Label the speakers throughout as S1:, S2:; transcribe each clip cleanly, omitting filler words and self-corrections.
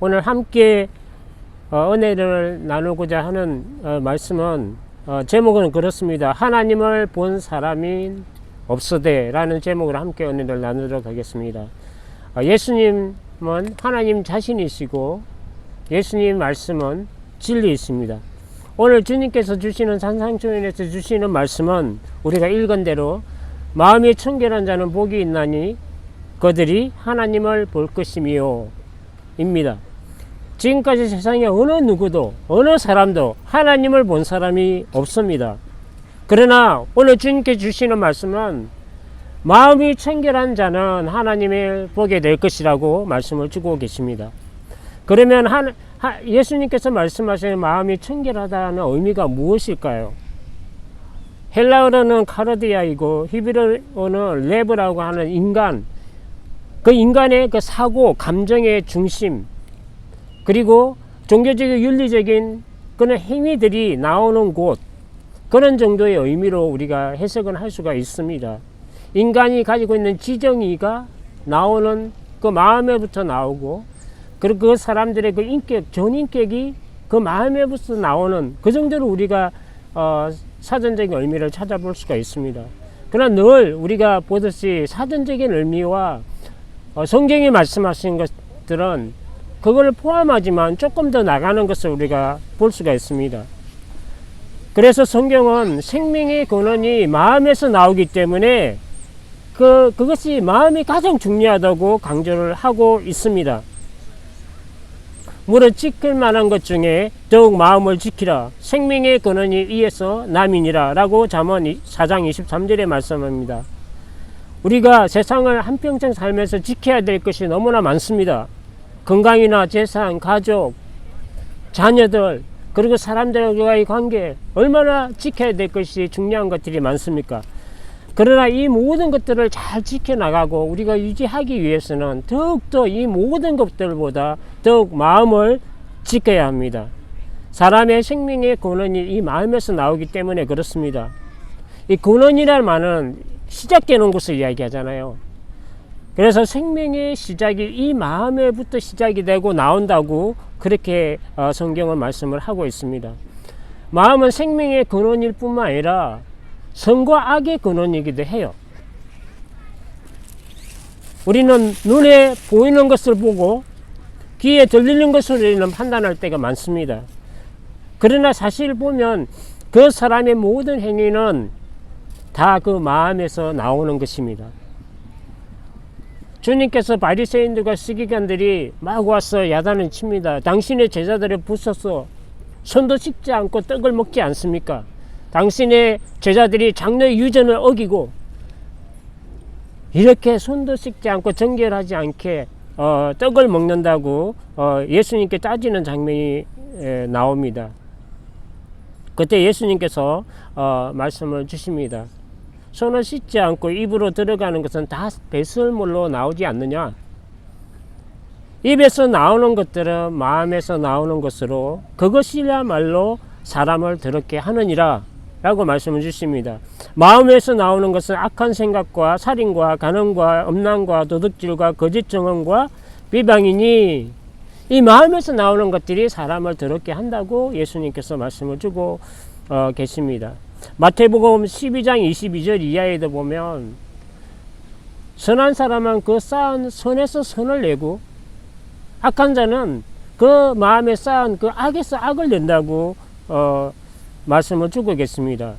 S1: 오늘 함께 은혜를 나누고자 하는 말씀은 제목은 그렇습니다. 하나님을 본 사람이 없으되 라는 제목으로 함께 은혜를 나누도록 하겠습니다. 예수님은 하나님 자신이시고 예수님 말씀은 진리이십니다. 오늘 주님께서 주시는 산상초인에서 주시는 말씀은 우리가 읽은 대로 마음이 청결한 자는 복이 있나니 그들이 하나님을 볼 것이미요 입니다. 지금까지 세상에 어느 누구도 어느 사람도 하나님을 본 사람이 없습니다. 그러나 오늘 주님께 주시는 말씀은 마음이 청결한 자는 하나님을 보게 될 것이라고 말씀을 주고 계십니다. 그러면 예수님께서 말씀하시는 마음이 청결하다는 의미가 무엇일까요? 헬라어로는 카르디아이고 히브리어는 레브라고 하는 인간, 그 인간의 그 사고, 감정의 중심, 그리고 종교적인 윤리적인 그런 행위들이 나오는 곳, 그런 정도의 의미로 우리가 해석은 할 수가 있습니다. 인간이 가지고 있는 지정의가 나오는 그 마음에부터 나오고, 그리고 그 사람들의 그 인격, 전인격이 그 마음에부터 나오는 그 정도로 우리가 사전적인 의미를 찾아볼 수가 있습니다. 그러나 늘 우리가 보듯이 사전적인 의미와 성경이 말씀하신 것들은 그걸 포함하지만 조금 더 나가는 것을 우리가 볼 수가 있습니다. 그래서 성경은 생명의 근원이 마음에서 나오기 때문에 그것이 마음이 가장 중요하다고 강조를 하고 있습니다. 무릇 지킬 만한 것 중에 더욱 마음을 지키라. 생명의 근원이 이에서 남이니라 라고 잠언 4장 23절에 말씀합니다. 우리가 세상을 한평생 살면서 지켜야 될 것이 너무나 많습니다. 건강이나 재산, 가족, 자녀들, 그리고 사람들과의 관계, 얼마나 지켜야 될 것이 중요한 것들이 많습니까? 그러나 이 모든 것들을 잘 지켜나가고 우리가 유지하기 위해서는 더욱더 이 모든 것들보다 더욱 마음을 지켜야 합니다. 사람의 생명의 근원이 이 마음에서 나오기 때문에 그렇습니다. 이 근원이라는 말은 시작되는 것을 이야기하잖아요. 그래서 생명의 시작이 이 마음에부터 시작이 되고 나온다고 그렇게 성경은 말씀을 하고 있습니다. 마음은 생명의 근원일 뿐만 아니라 선과 악의 근원이기도 해요. 우리는 눈에 보이는 것을 보고 귀에 들리는 것을 우리는 판단할 때가 많습니다. 그러나 사실 보면 그 사람의 모든 행위는 다 그 마음에서 나오는 것입니다. 주님께서 바리새인들과 서기관들이 막 와서 야단을 칩니다. 당신의 제자들을 부숴서 손도 씻지 않고 떡을 먹지 않습니까? 당신의 제자들이 장로의 유전을 어기고 이렇게 손도 씻지 않고 정결하지 않게 떡을 먹는다고 예수님께 따지는 장면이 나옵니다. 그때 예수님께서 말씀을 주십니다. 손을 씻지 않고 입으로 들어가는 것은 다 배설물로 나오지 않느냐? 입에서 나오는 것들은 마음에서 나오는 것으로 그것이야말로 사람을 더럽게 하느니라 라고 말씀을 주십니다. 마음에서 나오는 것은 악한 생각과 살인과 간음과 음란과 도둑질과 거짓 증언과 비방이니 이 마음에서 나오는 것들이 사람을 더럽게 한다고 예수님께서 말씀을 주고 계십니다. 마태복음 12장 22절 이하에도 보면 선한 사람은 그 쌓은 선에서 선을 내고 악한 자는 그 마음에 쌓은 그 악에서 악을 낸다고 말씀을 주고 계십니다.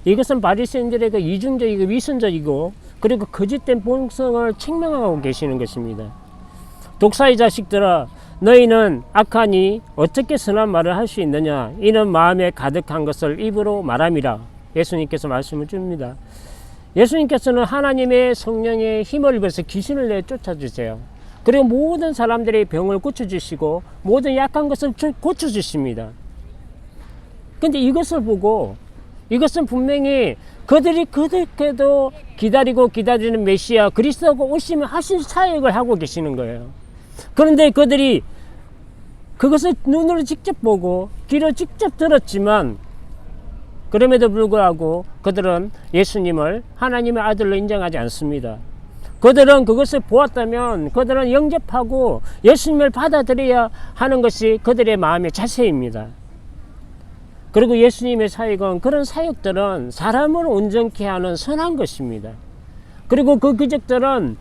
S1: 이것은 바리새인들의 그 이중적이고 위선적이고 그리고 거짓된 본성을 책망하고 계시는 것입니다. 독사의 자식들아, 너희는 악하니 어떻게 선한 말을 할 수 있느냐? 이는 마음에 가득한 것을 입으로 말함이라. 예수님께서 말씀을 줍니다. 예수님께서는 하나님의 성령의 힘을 입어서 귀신을 내쫓아주세요. 그리고 모든 사람들의 병을 고쳐주시고 모든 약한 것을 고쳐주십니다. 근데 이것을 보고 이것은 분명히 그들이 그렇게도 기다리는 메시아 그리스도가 오시면 하신 사역을 하고 계시는 거예요. 그런데 그들이 그것을 눈으로 직접 보고 귀로 직접 들었지만 그럼에도 불구하고 그들은 예수님을 하나님의 아들로 인정하지 않습니다. 그들은 그것을 보았다면 그들은 영접하고 예수님을 받아들여야 하는 것이 그들의 마음의 자세입니다. 그리고 예수님의 사역은, 그런 사역들은 사람을 온전케 하는 선한 것입니다. 그리고 그 기적들은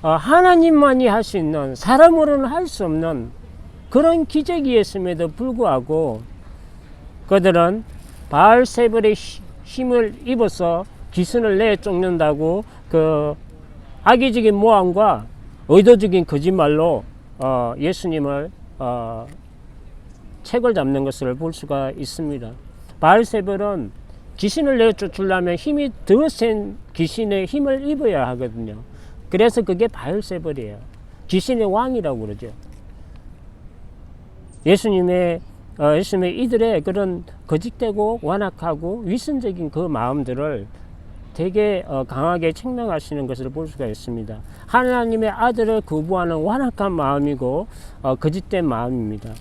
S1: 하나님만이 할 수 있는, 사람으로는 할 수 없는 그런 기적이었음에도 불구하고 그들은 바알세불의 힘을 입어서 귀신을 내쫓는다고 그 악의적인 모함과 의도적인 거짓말로 예수님을 책을 잡는 것을 볼 수가 있습니다. 바알세불은 귀신을 내쫓으려면 힘이 더 센 귀신의 힘을 입어야 하거든요. 그래서 그게 바알세불이에요. 귀신의 왕이라고 그러죠. 예수님의 이들의 그런 거짓되고 완악하고 위선적인 그 마음들을 되게 강하게 책망하시는 것을 볼 수가 있습니다. 하나님의 아들을 거부하는 완악한 마음이고 거짓된 마음입니다.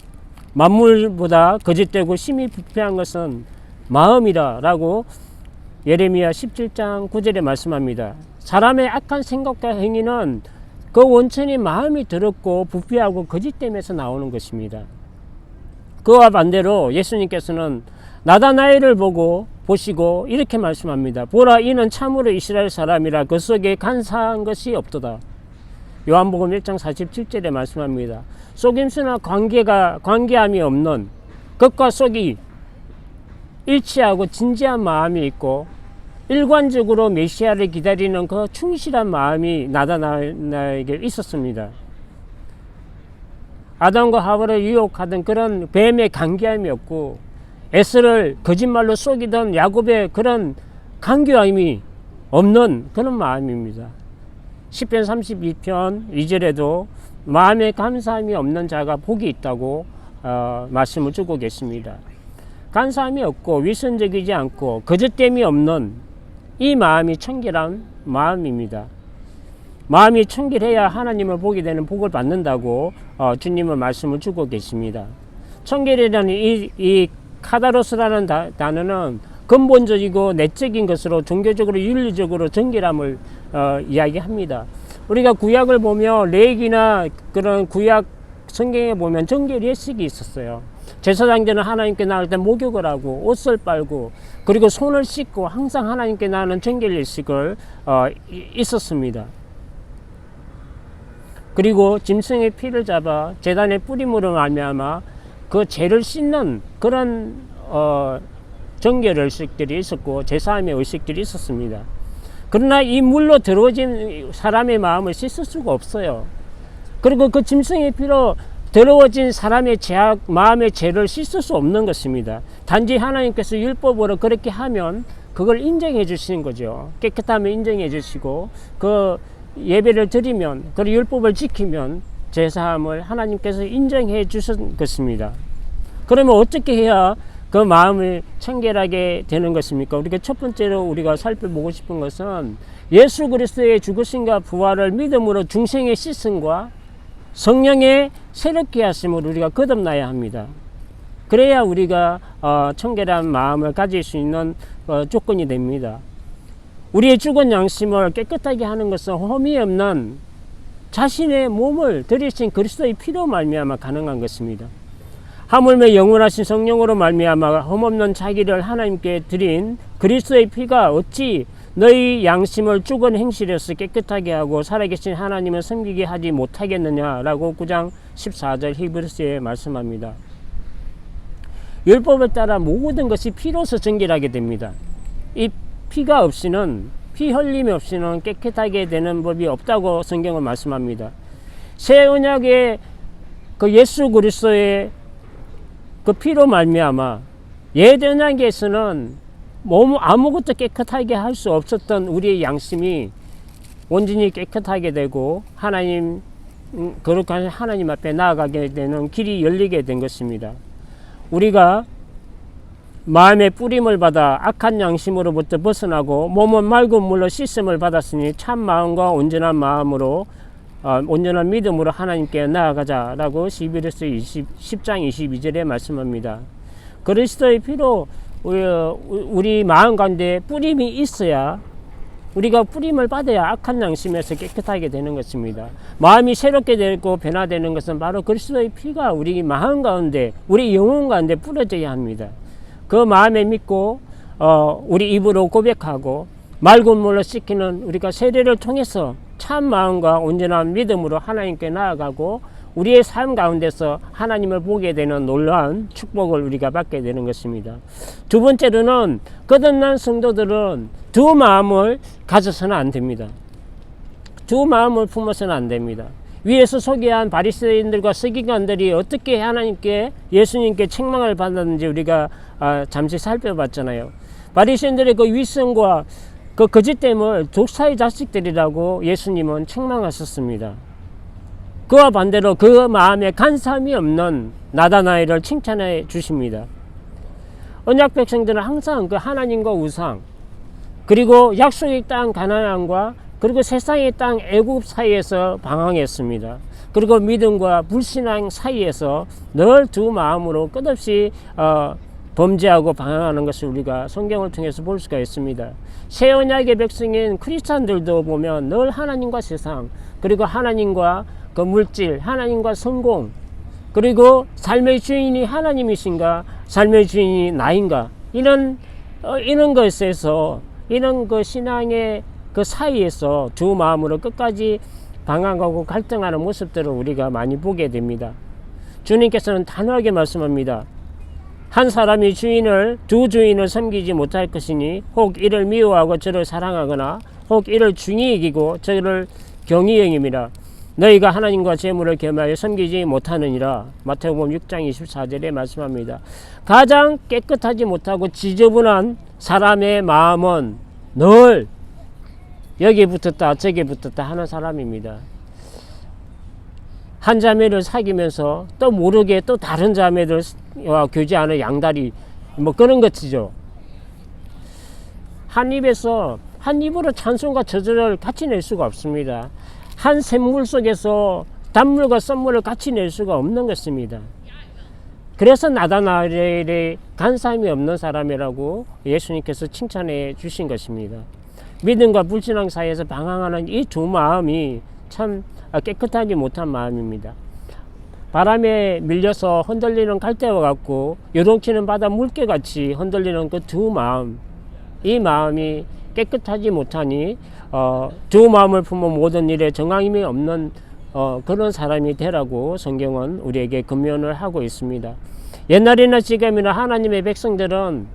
S1: 만물보다 거짓되고 심히 부패한 것은 마음이라 라고 예레미야 17장 9절에 말씀합니다. 사람의 악한 생각과 행위는 그 원천이 마음이 더럽고 부패하고 거짓됨에서 나오는 것입니다. 그와 반대로 예수님께서는 나다나엘을 보시고 이렇게 말씀합니다. 보라, 이는 참으로 이스라엘 사람이라 그 속에 간사한 것이 없도다. 요한복음 1장 47절에 말씀합니다. 속임수나 관계함이 없는, 겉과 속이 일치하고 진지한 마음이 있고 일관적으로 메시아를 기다리는 그 충실한 마음이 나다나엘에게 있었습니다. 아담과 하와를 유혹하던 그런 뱀의 간계함이 없고 에스를 거짓말로 속이던 야곱의 그런 간교함이 없는 그런 마음입니다. 시편 32편 2절에도 마음에 감사함이 없는 자가 복이 있다고 말씀을 주고 계십니다. 간사함이 없고 위선적이지 않고 거짓됨이 없는 이 마음이 청결한 마음입니다. 마음이 청결해야 하나님을 보게 되는 복을 받는다고 주님은 말씀을 주고 계십니다. 청결이라는 이 카다로스라는 단어는 근본적이고 내적인 것으로 종교적으로 윤리적으로 정결함을 이야기합니다. 우리가 구약을 보면 레위기나 그런 구약 성경에 보면 정결 예식이 있었어요. 제사장들은 하나님께 나올 때 목욕을 하고 옷을 빨고 그리고 손을 씻고 항상 하나님께 나오는 정결 예식을 있었습니다. 그리고 짐승의 피를 잡아 제단에 뿌림으로 말미암아 그 죄를 씻는 그런 정결 의식들이 있었고 제사함의 의식들이 있었습니다. 그러나 이 물로 더러워진 사람의 마음을 씻을 수가 없어요. 그리고 그 짐승의 피로 더러워진 사람의 마음의 죄를 씻을 수 없는 것입니다. 단지 하나님께서 율법으로 그렇게 하면 그걸 인정해 주시는 거죠. 깨끗함을 인정해 주시고 그 예배를 드리면 그 율법을 지키면 제사함을 하나님께서 인정해 주신 것입니다. 그러면 어떻게 해야 그 마음을 청결하게 되는 것입니까? 우리가 첫 번째로 우리가 살펴보고 싶은 것은 예수 그리스도의 죽으심과 부활을 믿음으로 중생의 씻음과 성령의 새롭게 하심을 우리가 거듭나야 합니다. 그래야 우리가 청결한 마음을 가질 수 있는 조건이 됩니다. 우리의 죽은 양심을 깨끗하게 하는 것은 흠이 없는 자신의 몸을 드리신 그리스도의 피로 말미암아 가능한 것입니다. 하물며 영원하신 성령으로 말미암아 흠없는 자기를 하나님께 드린 그리스도의 피가 어찌 너희 양심을 죽은 행실에서 깨끗하게 하고 살아계신 하나님을 섬기게 하지 못하겠느냐라고 9장 14절 히브리서에 말씀합니다. 율법을 따라 모든 것이 피로서 정결하게 됩니다. 이 피가 없이는, 피 흘림이 없이는 깨끗하게 되는 법이 없다고 성경은 말씀합니다. 새 언약의 그 예수 그리스도의 그 피로 말미암아 옛 언약에서는 아무것도 깨끗하게 할 수 없었던 우리의 양심이 온전히 깨끗하게 되고 하나님, 거룩한 하나님 앞에 나아가게 되는 길이 열리게 된 것입니다. 우리가 마음의 뿌림을 받아 악한 양심으로부터 벗어나고 몸은 맑은 물로 씻음을 받았으니 참 마음과 온전한 마음으로 온전한 믿음으로 하나님께 나아가자라고 히브리서 10장 22절에 말씀합니다. 그리스도의 피로 우리 마음 가운데 뿌림이 있어야 우리가 뿌림을 받아야 악한 양심에서 깨끗하게 되는 것입니다. 마음이 새롭게 되고 변화되는 것은 바로 그리스도의 피가 우리 마음 가운데, 우리 영혼 가운데 뿌려져야 합니다. 그 마음에 믿고 우리 입으로 고백하고 맑은 물로 씻기는 우리가 세례를 통해서 참 마음과 온전한 믿음으로 하나님께 나아가고 우리의 삶 가운데서 하나님을 보게 되는 놀라운 축복을 우리가 받게 되는 것입니다. 두 번째로는 거듭난 성도들은 두 마음을 가져서는 안 됩니다. 두 마음을 품어서는 안 됩니다. 위에서 소개한 바리새인들과 서기관들이 어떻게 하나님께, 예수님께 책망을 받았는지 우리가 잠시 살펴봤잖아요. 바리새인들의 그 위선과 그 거짓됨을 독사의 자식들이라고 예수님은 책망하셨습니다. 그와 반대로 그 마음에 간사함이 없는 나다나엘을 칭찬해 주십니다. 언약 백성들은 항상 그 하나님과 우상, 그리고 약속의 땅 가나안과 그리고 세상의 땅 애굽 사이에서 방황했습니다. 그리고 믿음과 불신앙 사이에서 늘 두 마음으로 끝없이 범죄하고 방황하는 것을 우리가 성경을 통해서 볼 수가 있습니다. 새 언약의 백성인 크리스찬들도 보면 늘 하나님과 세상, 그리고 하나님과 그 물질, 하나님과 성공, 그리고 삶의 주인이 하나님이신가, 삶의 주인이 나인가, 이런 것에서, 이런 그 신앙의 그 사이에서 두 마음으로 끝까지 방황하고 갈등하는 모습들을 우리가 많이 보게 됩니다. 주님께서는 단호하게 말씀합니다. 한 사람이 두 주인을 섬기지 못할 것이니 혹 이를 미워하고 저를 사랑하거나 혹 이를 중히 여기고 저를 경히 여김이라. 너희가 하나님과 재물을 겸하여 섬기지 못하느니라. 마태복음 6장 24절에 말씀합니다. 가장 깨끗하지 못하고 지저분한 사람의 마음은 늘 여기 붙었다 저기 붙었다 하는 사람입니다. 한 자매를 사귀면서 또 모르게 또 다른 자매들과 교제하는 양다리, 뭐 그런 것이죠. 한 입으로 찬송과 저절을 같이 낼 수가 없습니다. 한 샘물 속에서 단물과 썬물을 같이 낼 수가 없는 것입니다. 그래서 나다나엘의 간사함이 없는 사람이라고 예수님께서 칭찬해 주신 것입니다. 믿음과 불신앙 사이에서 방황하는 이 두 마음이 참 깨끗하지 못한 마음입니다. 바람에 밀려서 흔들리는 갈대와 같고 요동치는 바다 물개같이 흔들리는 그 두 마음, 이 마음이 깨끗하지 못하니 두 마음을 품어 모든 일에 정함이 없는 그런 사람이 되라고 성경은 우리에게 권면을 하고 있습니다. 옛날이나 지금이나 하나님의 백성들은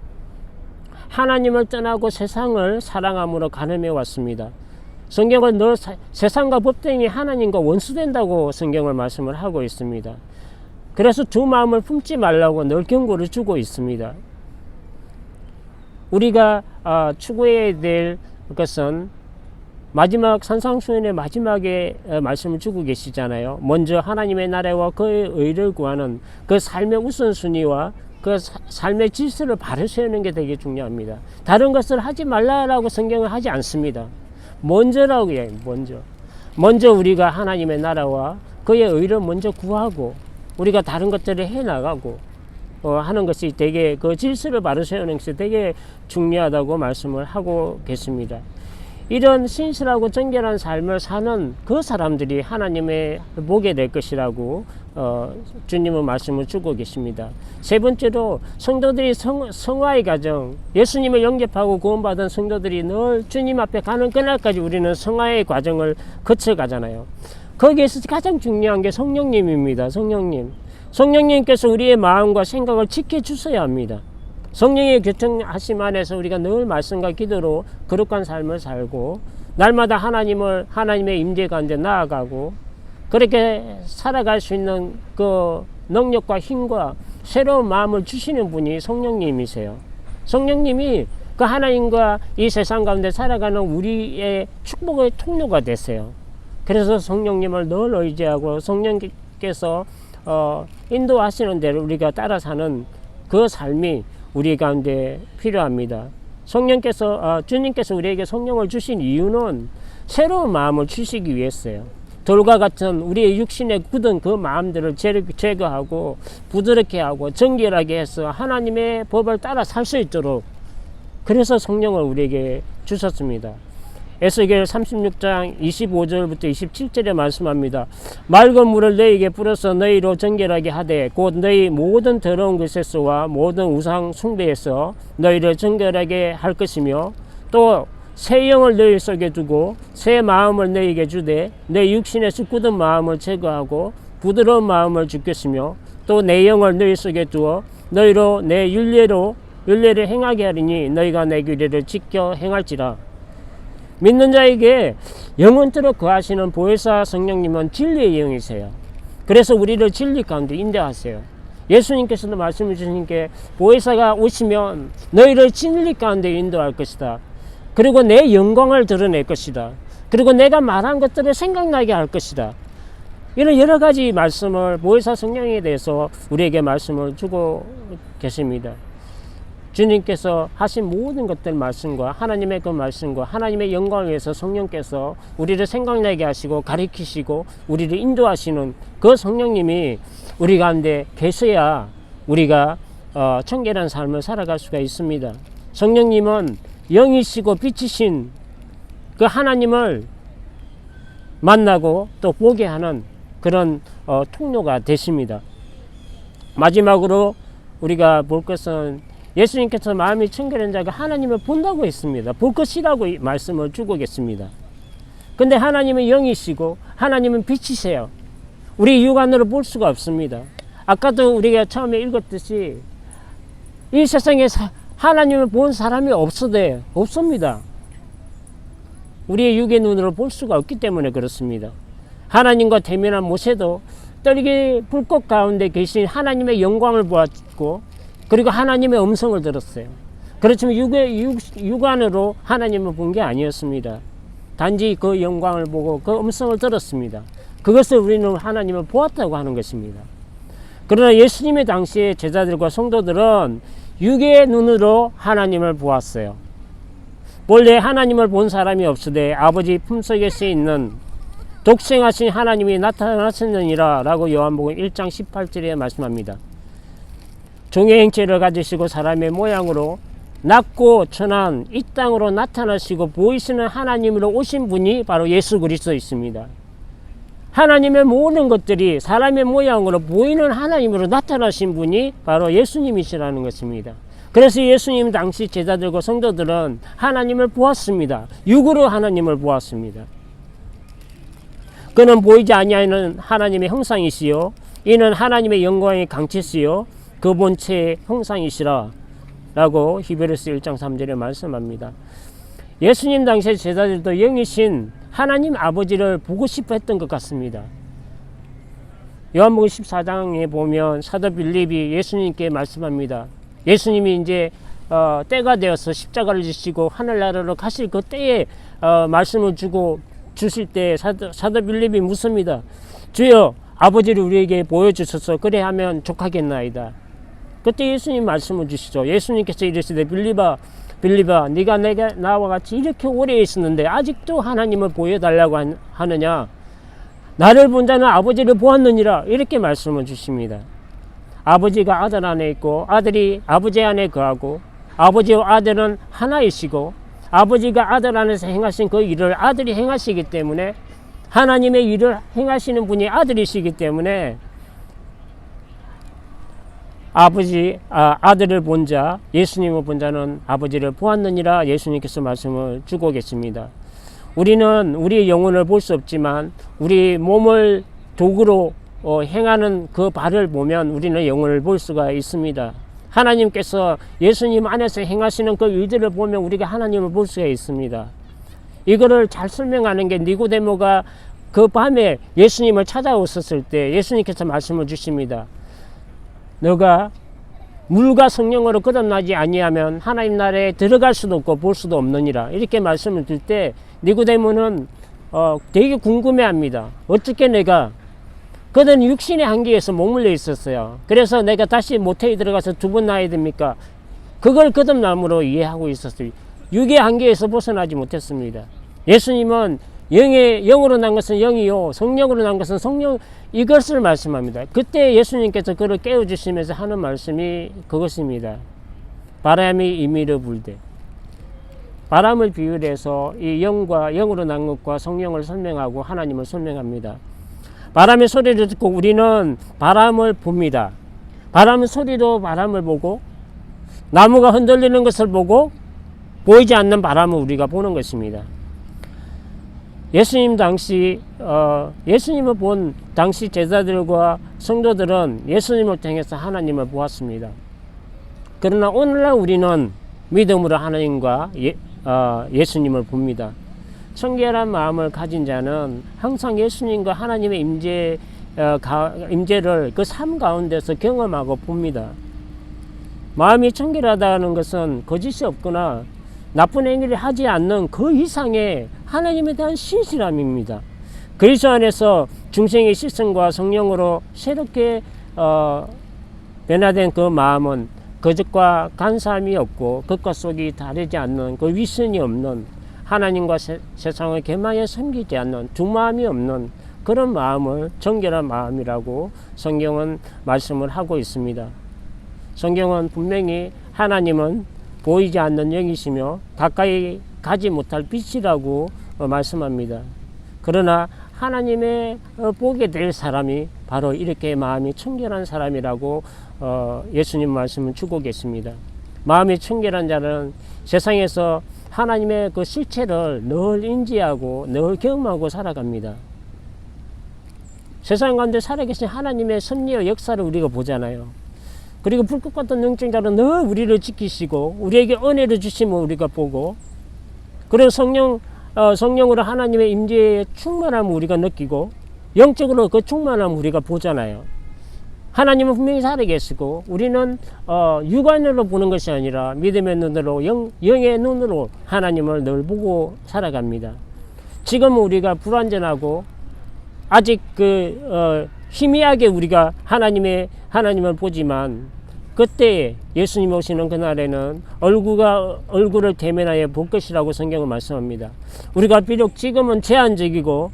S1: 하나님을 떠나고 세상을 사랑함으로 가늠해 왔습니다. 성경은 늘 세상과 법등이 하나님과 원수된다고 성경을 말씀을 하고 있습니다. 그래서 두 마음을 품지 말라고 늘 경고를 주고 있습니다. 우리가 추구해야 될 것은 마지막 산상수훈의 마지막에 말씀을 주고 계시잖아요. 먼저 하나님의 나라와 그의 의를 구하는 그 삶의 우선순위와 그 삶의 질서를 바로 세우는 게 되게 중요합니다. 다른 것을 하지 말라라고 성경은 하지 않습니다. 먼저라고 해요. 먼저 우리가 하나님의 나라와 그의 의를 먼저 구하고 우리가 다른 것들을 해나가고 하는 것이 되게 그 질서를 바로 세우는 것이 되게 중요하다고 말씀을 하고 계십니다. 이런 신실하고 정결한 삶을 사는 그 사람들이 하나님의 보게 될 것이라고 주님은 말씀을 주고 계십니다. 세 번째로 성도들이 성화의 과정, 예수님을 영접하고 구원받은 성도들이 늘 주님 앞에 가는 그날까지 우리는 성화의 과정을 거쳐가잖아요. 거기에서 가장 중요한 게 성령님입니다. 성령님께서 우리의 마음과 생각을 지켜주셔야 합니다. 성령의 교통하심 안에서 우리가 늘 말씀과 기도로 거룩한 삶을 살고 날마다 하나님의 임재 가운데 나아가고 그렇게 살아갈 수 있는 그 능력과 힘과 새로운 마음을 주시는 분이 성령님이세요. 성령님이 그 하나님과 이 세상 가운데 살아가는 우리의 축복의 통로가 되세요. 그래서 성령님을 늘 의지하고 성령께서 인도하시는 대로 우리가 따라 사는 그 삶이 우리 가운데 필요합니다. 주님께서 우리에게 성령을 주신 이유는 새로운 마음을 주시기 위해서요. 돌과 같은 우리의 육신에 굳은 그 마음들을 제거하고 부드럽게 하고 정결하게 해서 하나님의 법을 따라 살 수 있도록 그래서 성령을 우리에게 주셨습니다. 에스겔 36장 25절부터 27절에 말씀합니다. 맑은 물을 너희에게 뿌려서 너희로 정결하게 하되 곧 너희 모든 더러운 것에서와 모든 우상 숭배에서 너희를 정결하게 할 것이며 또 새 영을 너희 속에 두고 새 마음을 너희에게 주되 내 육신에서 굳은 마음을 제거하고 부드러운 마음을 주겠으며 또 내 영을 너희 속에 두어 너희로 내 윤례를 행하게 하리니 너희가 내 규례를 지켜 행할지라. 믿는 자에게 영원토록 거하시는 보혜사 성령님은 진리의 영이세요. 그래서 우리를 진리 가운데 인도하세요. 예수님께서도 말씀해 주신 게 보혜사가 오시면 너희를 진리 가운데 인도할 것이다. 그리고 내 영광을 드러낼 것이다. 그리고 내가 말한 것들을 생각나게 할 것이다. 이런 여러 가지 말씀을 보혜사 성령에 대해서 우리에게 말씀을 주고 계십니다. 주님께서 하신 모든 것들 말씀과 하나님의 그 말씀과 하나님의 영광을 위해서 성령께서 우리를 생각나게 하시고 가르치시고 우리를 인도하시는 그 성령님이 우리 가운데 계셔야 우리가 청결한 삶을 살아갈 수가 있습니다. 성령님은 영이시고 빛이신 그 하나님을 만나고 또 보게 하는 그런 통로가 되십니다. 마지막으로 우리가 볼 것은 예수님께서 마음이 청결한 자가 하나님을 본다고 했습니다. 볼 것이라고 말씀을 주고 계십니다. 근데 하나님은 영이시고 하나님은 빛이세요. 우리 육안으로 볼 수가 없습니다. 아까도 우리가 처음에 읽었듯이 이 세상에 하나님을 본 사람이 없습니다. 우리의 육의 눈으로 볼 수가 없기 때문에 그렇습니다. 하나님과 대면한 모세도 떨기 불꽃 가운데 계신 하나님의 영광을 보았고 그리고 하나님의 음성을 들었어요. 그렇지만 육안으로 하나님을 본 게 아니었습니다. 단지 그 영광을 보고 그 음성을 들었습니다. 그것을 우리는 하나님을 보았다고 하는 것입니다. 그러나 예수님의 당시에 제자들과 성도들은 육의 눈으로 하나님을 보았어요. 본래 하나님을 본 사람이 없으되 아버지 품속에 쓰여 있는 독생하신 하나님이 나타나셨느니라 라고 요한복음 1장 18절에 말씀합니다. 종의 형체를 가지시고 사람의 모양으로 낮고 천한 이 땅으로 나타나시고 보이시는 하나님으로 오신 분이 바로 예수 그리스도이십니다. 하나님의 모든 것들이 사람의 모양으로 보이는 하나님으로 나타나신 분이 바로 예수님이시라는 것입니다. 그래서 예수님 당시 제자들과 성도들은 하나님을 보았습니다. 육으로 하나님을 보았습니다. 그는 보이지 아니하는 하나님의 형상이시요 이는 하나님의 영광의 강체시요 그 본체의 형상이시라 라고 히브리서 1장 3절에 말씀합니다. 예수님 당시의 제자들도 영이신 하나님 아버지를 보고 싶어 했던 것 같습니다. 요한복음 14장에 보면 사도 빌립이 예수님께 말씀합니다. 예수님이 이제 때가 되어서 십자가를 지시고 하늘나라로 가실 그 때에 말씀을 주실 때 사도 빌립이 묻습니다. 주여 아버지를 우리에게 보여주셔서 그래 하면 족하겠나이다. 그때 예수님 말씀을 주시죠. 예수님께서 이르시되 빌립아 네가 나와 같이 이렇게 오래 있었는데 아직도 하나님을 보여달라고 하느냐. 나를 본 자는 아버지를 보았느니라. 이렇게 말씀을 주십니다. 아버지가 아들 안에 있고 아들이 아버지 안에 거하고 아버지와 아들은 하나이시고 아버지가 아들 안에서 행하신 그 일을 아들이 행하시기 때문에 하나님의 일을 행하시는 분이 아들이시기 때문에 아들을 본 자, 예수님을 본 자는 아버지를 보았느니라 예수님께서 말씀을 주고 계십니다. 우리는 우리의 영혼을 볼 수 없지만 우리 몸을 도구로 행하는 그 발을 보면 우리는 영혼을 볼 수가 있습니다. 하나님께서 예수님 안에서 행하시는 그 일들을 보면 우리가 하나님을 볼 수가 있습니다. 이거를 잘 설명하는 게 니고데모가 그 밤에 예수님을 찾아오셨을 때 예수님께서 말씀을 주십니다. 너가 물과 성령으로 거듭나지 아니하면 하나님 나라에 들어갈 수도 없고 볼 수도 없느니라. 이렇게 말씀을 줄 때 니고데모는 되게 궁금해합니다. 어떻게 내가 그는 육신의 한계에서 머물러 있었어요. 그래서 내가 다시 모태에 들어가서 두 번 나야 됩니까? 그걸 거듭남으로 이해하고 있었어요. 육의 한계에서 벗어나지 못했습니다. 예수님은 영으로 난 것은 영이요 성령으로 난 것은 성령, 이것을 말씀합니다. 그때 예수님께서 그를 깨워주시면서 하는 말씀이 그것입니다. 바람이 임의로 불되 바람을 비유를 해서 이 영과 영으로 난 것과 성령을 설명하고 하나님을 설명합니다. 바람의 소리를 듣고 우리는 바람을 봅니다. 바람은 소리로 바람을 보고 나무가 흔들리는 것을 보고 보이지 않는 바람을 우리가 보는 것입니다. 예수님 당시 예수님을 본 당시 제자들과 성도들은 예수님을 통해서 하나님을 보았습니다. 그러나 오늘날 우리는 믿음으로 하나님과 예수님을 봅니다. 청결한 마음을 가진 자는 항상 예수님과 하나님의 임재를 그 삶 가운데서 경험하고 봅니다. 마음이 청결하다는 것은 거짓이 없거나 나쁜 행위를 하지 않는 그 이상의 하나님에 대한 신실함입니다. 그리스도 안에서 중생의 시선과 성령으로 새롭게 변화된 그 마음은 거짓과 간사함이 없고 겉과 속이 다르지 않는 그 위선이 없는 하나님과 세상을 개망에 섬기지 않는 두 마음이 없는 그런 마음을 정결한 마음이라고 성경은 말씀을 하고 있습니다. 성경은 분명히 하나님은 보이지 않는 영이시며 가까이 가지 못할 빛이라고 말씀합니다. 그러나 하나님의 보게 될 사람이 바로 이렇게 마음이 청결한 사람이라고 예수님 말씀을 주고 계십니다. 마음이 청결한 자는 세상에서 하나님의 그 실체를 늘 인지하고 늘 경험하고 살아갑니다. 세상 가운데 살아계신 하나님의 섭리와 역사를 우리가 보잖아요. 그리고 불꽃 같은 영적자로 늘 우리를 지키시고 우리에게 은혜를 주시면 우리가 보고, 그리고 성령으로 하나님의 임재에 충만함을 우리가 느끼고 영적으로 그 충만함을 우리가 보잖아요. 하나님은 분명히 살아계시고 우리는 육안으로 보는 것이 아니라 믿음의 눈으로 영의 눈으로 하나님을 늘 보고 살아갑니다. 지금 우리가 불완전하고 아직 희미하게 우리가 하나님을 보지만 그때 예수님 오시는 그날에는 얼굴을 대면하여 볼 것이라고 성경은 말씀합니다. 우리가 비록 지금은 제한적이고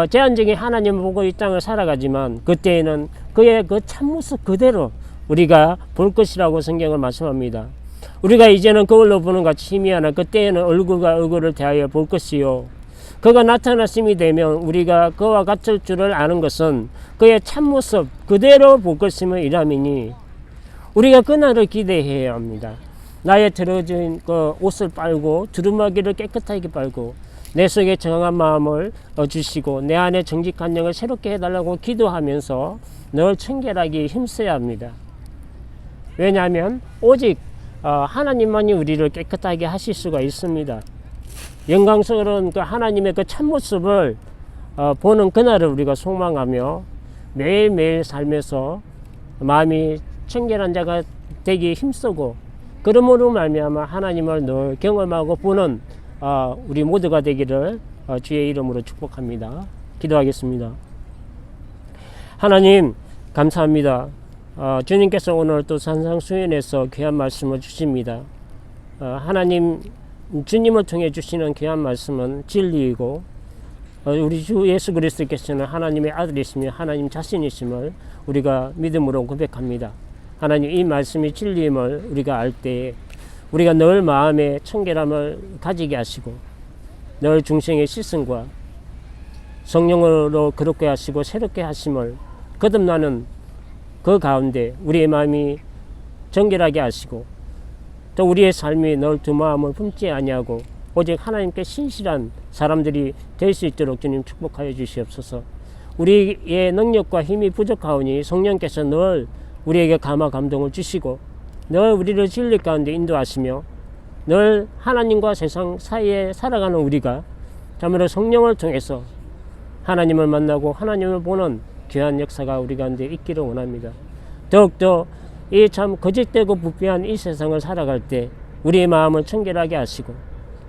S1: 제한적인 하나님을 보고 이 땅을 살아가지만 그때에는 그의 그 참모습 그대로 우리가 볼 것이라고 성경은 말씀합니다. 우리가 이제는 거울로 보는 같이 희미하나 그때에는 얼굴과 얼굴을 대하여 볼 것이요, 그가 나타나심이 되면 우리가 그와 같을 줄을 아는 것은 그의 참모습 그대로 볼 것임을 이람이니 우리가 그날을 기대해야 합니다. 나의 더러진 그 옷을 빨고 두루마기를 깨끗하게 빨고 내 속에 정한 마음을 주시고 내 안에 정직한 영을 새롭게 해달라고 기도하면서 늘 청결하게 힘써야 합니다. 왜냐하면 오직 하나님만이 우리를 깨끗하게 하실 수가 있습니다. 영광스러운 그 하나님의 그 참모습을 보는 그날을 우리가 소망하며 매일매일 삶에서 마음이 청결한 자가 되기 힘쓰고 그러므로 말미암아 하나님을 늘 경험하고 보는 우리 모두가 되기를 주의 이름으로 축복합니다. 기도하겠습니다. 하나님 감사합니다. 주님께서 오늘 또 산상수연에서 귀한 말씀을 주십니다. 하나님 주님을 통해 주시는 귀한 말씀은 진리이고 우리 주 예수 그리스도께서는 하나님의 아들이시며 하나님 자신이심을 우리가 믿음으로 고백합니다. 하나님 이 말씀이 진리임을 우리가 알 때에 우리가 늘 마음에 청결함을 가지게 하시고 늘 중생의 시선과 성령으로 그렇게 하시고 새롭게 하심을 거듭나는 그 가운데 우리의 마음이 정결하게 하시고 또 우리의 삶이 늘 두 마음을 품지 아니하고 오직 하나님께 신실한 사람들이 될 수 있도록 주님 축복하여 주시옵소서. 우리의 능력과 힘이 부족하오니 성령께서 늘 우리에게 감화 감동을 주시고 늘 우리를 진리 가운데 인도하시며 늘 하나님과 세상 사이에 살아가는 우리가 참으로 성령을 통해서 하나님을 만나고 하나님을 보는 귀한 역사가 우리 가운데 있기를 원합니다. 더욱더 이 참 거짓되고 부패한 이 세상을 살아갈 때 우리의 마음을 청결하게 하시고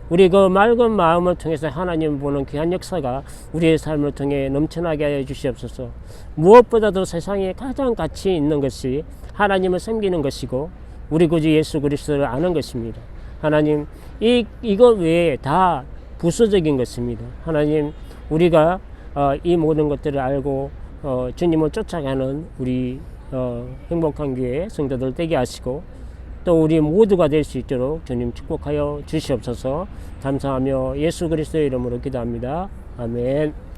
S1: 우리 그 맑은 마음을 통해서 하나님을 보는 귀한 역사가 우리의 삶을 통해 넘쳐나게 하여 주시옵소서. 무엇보다도 세상에 가장 가치 있는 것이 하나님을 섬기는 것이고 우리 구주 예수 그리스도를 아는 것입니다. 하나님 이것 외에 다 부수적인 것입니다. 하나님 우리가 이 모든 것들을 알고 주님을 쫓아가는 우리 행복한 교회 성도들 되게 하시고 또 우리 모두가 될 수 있도록 주님 축복하여 주시옵소서. 감사하며 예수 그리스도의 이름으로 기도합니다. 아멘.